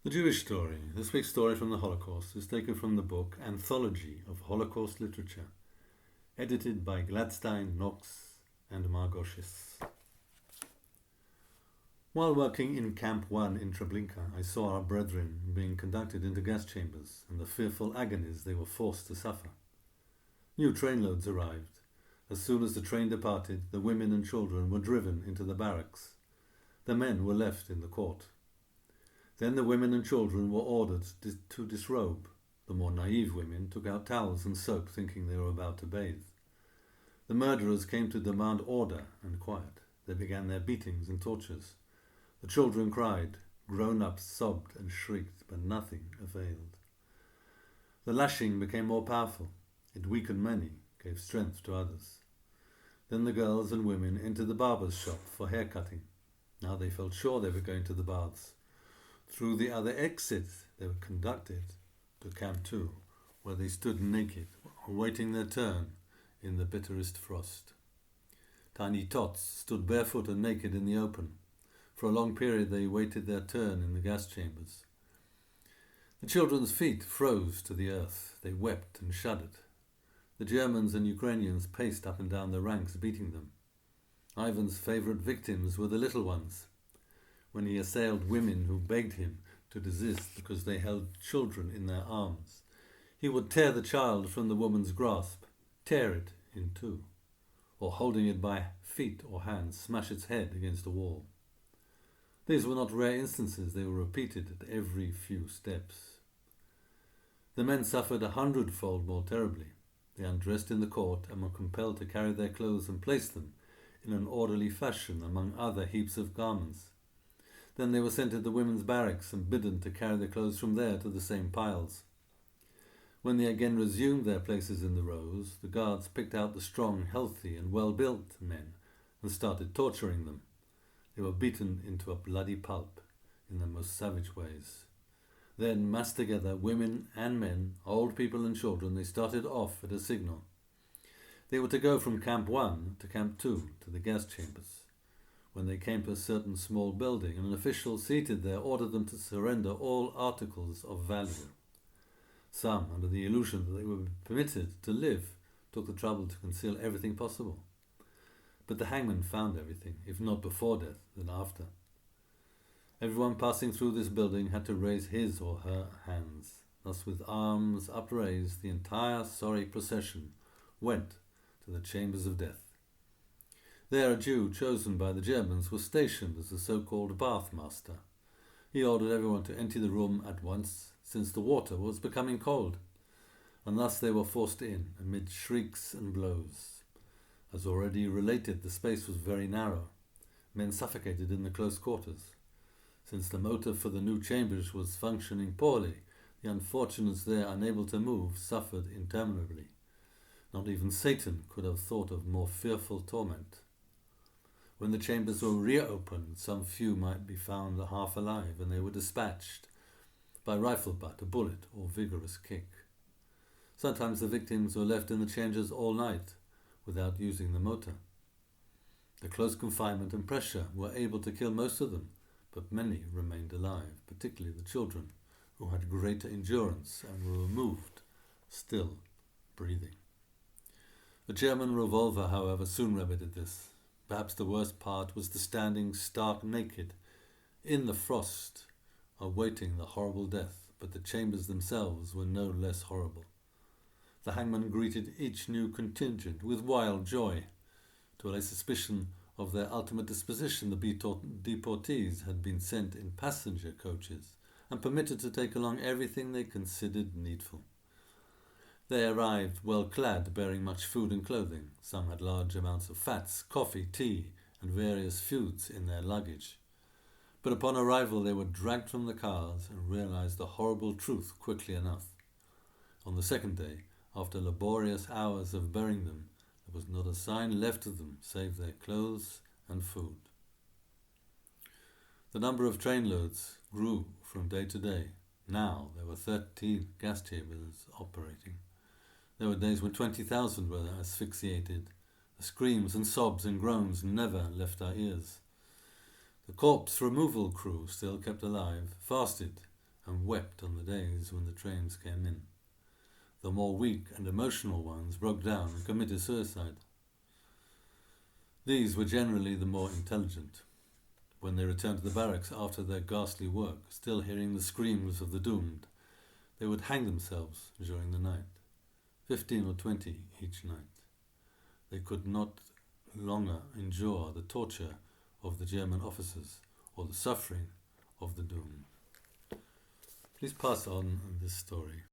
The Jewish story, this week's story from the Holocaust, is taken from the book Anthology of Holocaust Literature, edited by Gladstein, Knox and Margoshes. While working in Camp 1 in Treblinka, I saw our brethren being conducted into gas chambers and the fearful agonies they were forced to suffer. New trainloads arrived. As soon as the train departed, the women and children were driven into the barracks. The men were left in the court. Then the women and children were ordered to disrobe. The more naive women took out towels and soap, thinking they were about to bathe. The murderers came to demand order and quiet. They began their beatings and tortures. The children cried, grown-ups sobbed and shrieked, but nothing availed. The lashing became more powerful. It weakened many, gave strength to others. Then the girls and women entered the barber's shop for hair cutting. Now they felt sure they were going to the baths. Through the other exit, they were conducted to Camp 2, where they stood naked, awaiting their turn in the bitterest frost. Tiny tots stood barefoot and naked in the open. For a long period they waited their turn in the gas chambers. The children's feet froze to the earth. They wept and shuddered. The Germans and Ukrainians paced up and down the ranks, beating them. Ivan's favourite victims were the little ones. When he assailed women who begged him to desist because they held children in their arms, he would tear the child from the woman's grasp, tear it in two, or holding it by feet or hands, smash its head against a wall. These were not rare instances, they were repeated at every few steps. The men suffered 100-fold more terribly. They undressed in the court and were compelled to carry their clothes and place them in an orderly fashion among other heaps of garments. Then they were sent to the women's barracks and bidden to carry their clothes from there to the same piles. When they again resumed their places in the rows, the guards picked out the strong, healthy and well-built men and started torturing them. They were beaten into a bloody pulp in the most savage ways. Then, massed together, women and men, old people and children, they started off at a signal. They were to go from Camp 1 to Camp 2 to the gas chambers. When they came to a certain small building, an official seated there ordered them to surrender all articles of value. Some, under the illusion that they were permitted to live, took the trouble to conceal everything possible. But the hangman found everything, if not before death, then after. Everyone passing through this building had to raise his or her hands. Thus, with arms upraised, the entire sorry procession went to the chambers of death. There a Jew chosen by the Germans was stationed as the so-called bath master. He ordered everyone to empty the room at once, since the water was becoming cold, and thus they were forced in, amid shrieks and blows. As already related, the space was very narrow. Men suffocated in the close quarters. Since the motor for the new chambers was functioning poorly, the unfortunates there, unable to move, suffered interminably. Not even Satan could have thought of more fearful torment. When the chambers were reopened, some few might be found half alive, and they were dispatched by rifle butt, a bullet, or vigorous kick. Sometimes the victims were left in the chambers all night without using the motor. The close confinement and pressure were able to kill most of them, but many remained alive, particularly the children, who had greater endurance and were removed, still breathing. A German revolver, however, soon remedied this. Perhaps the worst part was the standing stark naked in the frost, awaiting the horrible death, but the chambers themselves were no less horrible. The hangman greeted each new contingent with wild joy. To allay suspicion of their ultimate disposition, the deportees had been sent in passenger coaches and permitted to take along everything they considered needful. They arrived well clad, bearing much food and clothing. Some had large amounts of fats, coffee, tea, and various foods in their luggage. But upon arrival they were dragged from the cars and realized the horrible truth quickly enough. On the second day, after laborious hours of burying them, there was not a sign left of them save their clothes and food. The number of trainloads grew from day to day. Now there were 13 gas chambers operating. There were days when 20,000 were asphyxiated. The screams and sobs and groans never left our ears. The corpse removal crew, still kept alive, fasted and wept on the days when the trains came in. The more weak and emotional ones broke down and committed suicide. These were generally the more intelligent. When they returned to the barracks after their ghastly work, still hearing the screams of the doomed, they would hang themselves during the night, 15 or 20 each night. They could not longer endure the torture of the German officers or the suffering of the doomed. Please pass on this story.